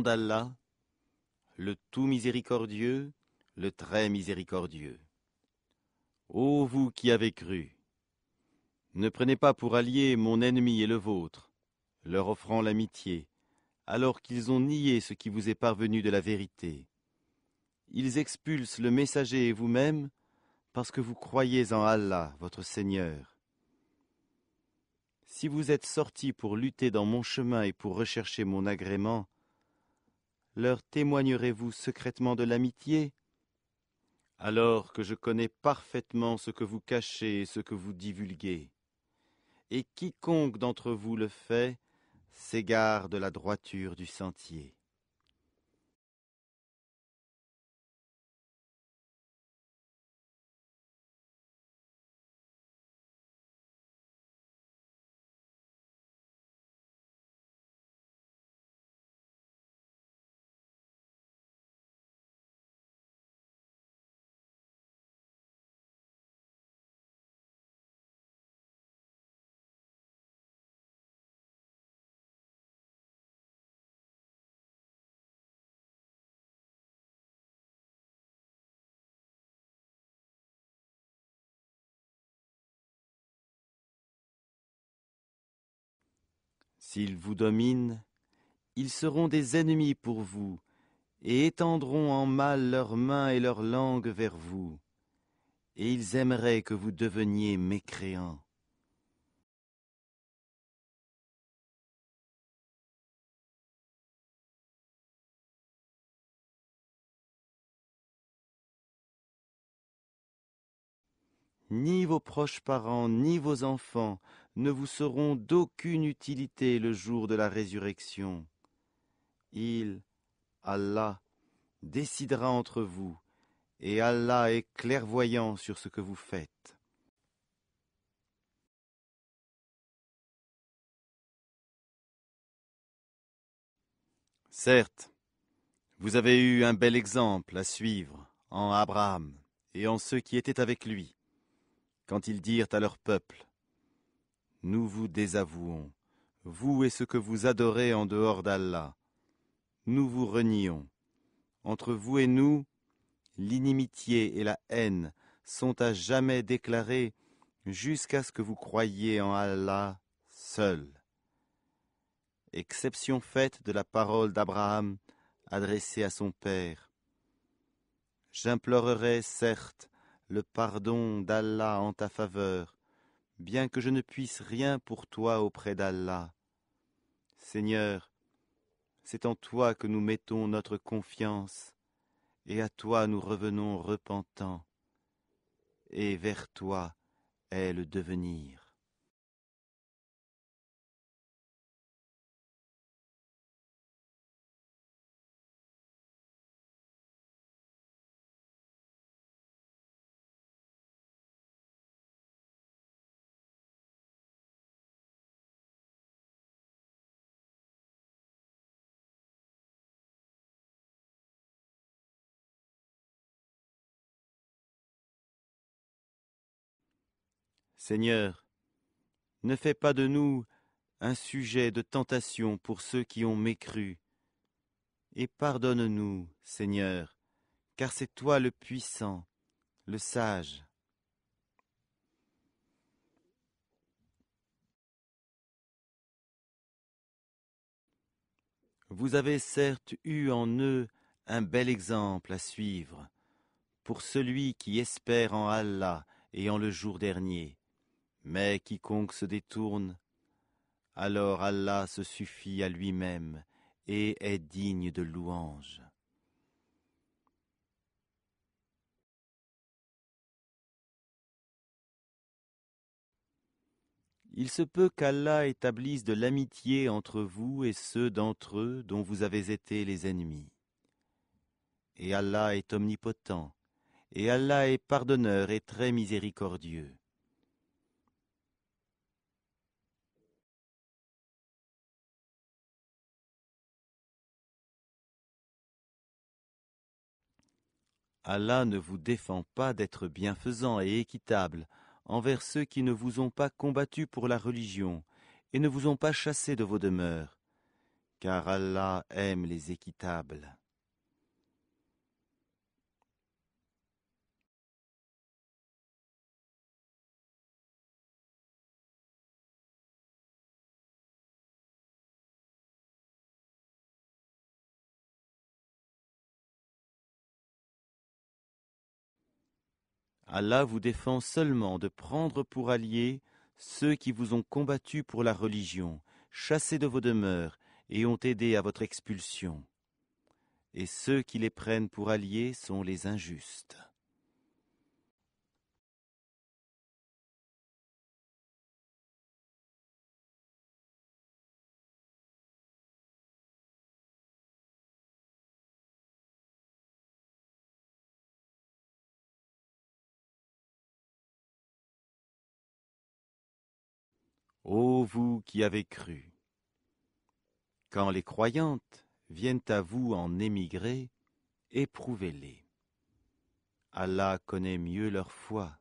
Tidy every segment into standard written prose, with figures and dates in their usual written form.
d'Allah, le tout miséricordieux, le très miséricordieux. Ô vous qui avez cru, ne prenez pas pour alliés mon ennemi et le vôtre, leur offrant l'amitié, alors qu'ils ont nié ce qui vous est parvenu de la vérité. Ils expulsent le messager et vous-même, parce que vous croyez en Allah, votre Seigneur. Si vous êtes sortis pour lutter dans mon chemin et pour rechercher mon agrément, leur témoignerez-vous secrètement de l'amitié, alors que je connais parfaitement ce que vous cachez et ce que vous divulguez. Et quiconque d'entre vous le fait s'égare de la droiture du sentier. S'ils vous dominent, ils seront des ennemis pour vous, et étendront en mal leurs mains et leurs langues vers vous, et ils aimeraient que vous deveniez mécréants. Ni vos proches parents, ni vos enfants ne vous seront d'aucune utilité le jour de la résurrection. Allah, décidera entre vous, et Allah est clairvoyant sur ce que vous faites. Certes, vous avez eu un bel exemple à suivre en Abraham et en ceux qui étaient avec lui, quand ils dirent à leur peuple, « Nous vous désavouons, vous et ce que vous adorez en dehors d'Allah. Nous vous renions. Entre vous et nous, l'inimitié et la haine sont à jamais déclarées jusqu'à ce que vous croyiez en Allah seul. » Exception faite de la parole d'Abraham adressée à son père. J'implorerai certes le pardon d'Allah en ta faveur, bien que je ne puisse rien pour toi auprès d'Allah. Seigneur, c'est en toi que nous mettons notre confiance, et à toi nous revenons repentants, et vers toi est le devenir. Seigneur, ne fais pas de nous un sujet de tentation pour ceux qui ont mécru, et pardonne-nous, Seigneur, car c'est toi le puissant, le sage. Vous avez certes eu en eux un bel exemple à suivre, pour celui qui espère en Allah et en le jour dernier. Mais quiconque se détourne, alors Allah se suffit à lui-même et est digne de louange. Il se peut qu'Allah établisse de l'amitié entre vous et ceux d'entre eux dont vous avez été les ennemis. Et Allah est omnipotent, et Allah est pardonneur et très miséricordieux. Allah ne vous défend pas d'être bienfaisant et équitable envers ceux qui ne vous ont pas combattu pour la religion et ne vous ont pas chassé de vos demeures, car Allah aime les équitables. Allah vous défend seulement de prendre pour alliés ceux qui vous ont combattu pour la religion, chassés de vos demeures et ont aidé à votre expulsion. Et ceux qui les prennent pour alliés sont les injustes. Ô vous qui avez cru, quand les croyantes viennent à vous en émigrer, éprouvez-les. Allah connaît mieux leur foi.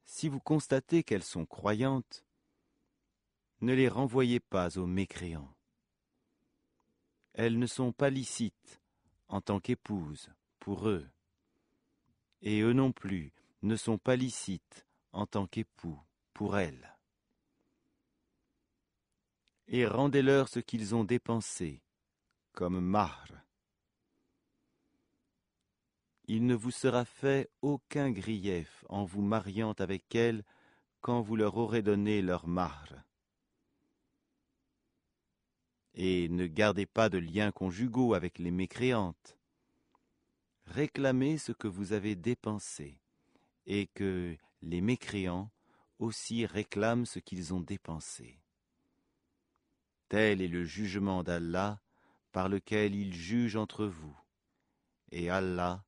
Si vous constatez qu'elles sont croyantes, ne les renvoyez pas aux mécréants. Elles ne sont pas licites en tant qu'épouses pour eux, et eux non plus ne sont pas licites en tant qu'époux pour elles. Et rendez-leur ce qu'ils ont dépensé, comme mahr. Il ne vous sera fait aucun grief en vous mariant avec elles quand vous leur aurez donné leur mahr. Et ne gardez pas de liens conjugaux avec les mécréantes. Réclamez ce que vous avez dépensé, et que les mécréants aussi réclament ce qu'ils ont dépensé. Tel est le jugement d'Allah par lequel il juge entre vous, et Allah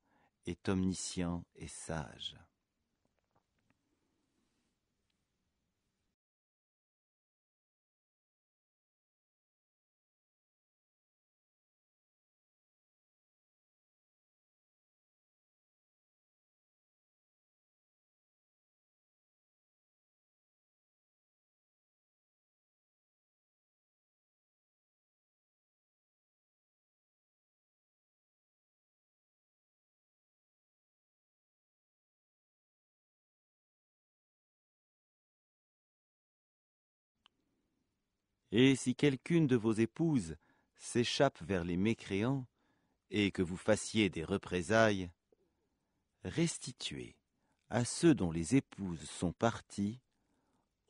est omniscient et sage. Et si quelqu'une de vos épouses s'échappe vers les mécréants, et que vous fassiez des représailles, restituez à ceux dont les épouses sont parties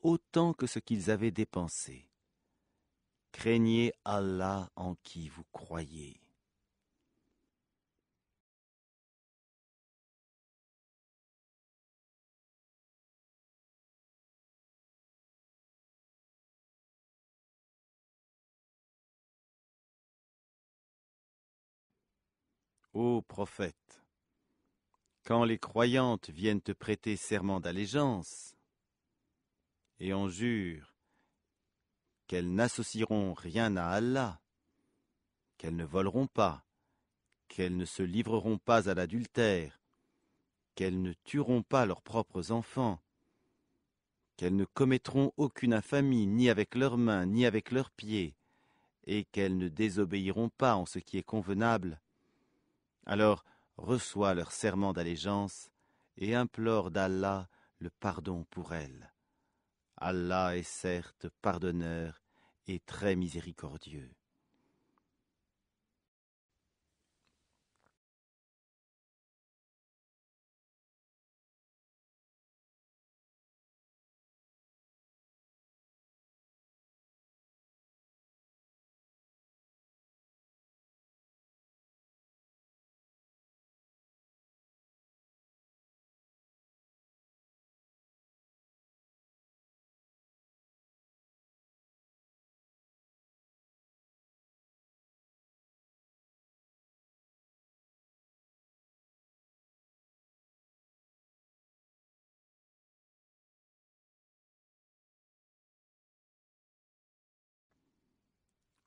autant que ce qu'ils avaient dépensé. Craignez Allah en qui vous croyez. Ô prophète, quand les croyantes viennent te prêter serment d'allégeance et en jurent qu'elles n'associeront rien à Allah, qu'elles ne voleront pas, qu'elles ne se livreront pas à l'adultère, qu'elles ne tueront pas leurs propres enfants, qu'elles ne commettront aucune infamie ni avec leurs mains ni avec leurs pieds, et qu'elles ne désobéiront pas en ce qui est convenable, alors reçois leur serment d'allégeance et implore d'Allah le pardon pour elles. Allah est certes pardonneur et très miséricordieux.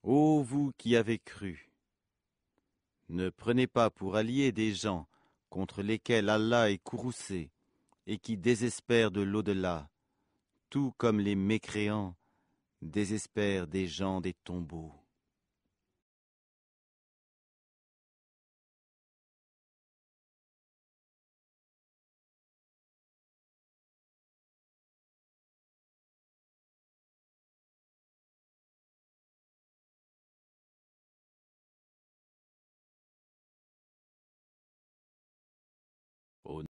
Ô vous qui avez cru, ne prenez pas pour alliés des gens contre lesquels Allah est courroucé et qui désespèrent de l'au-delà, tout comme les mécréants désespèrent des gens des tombeaux. Au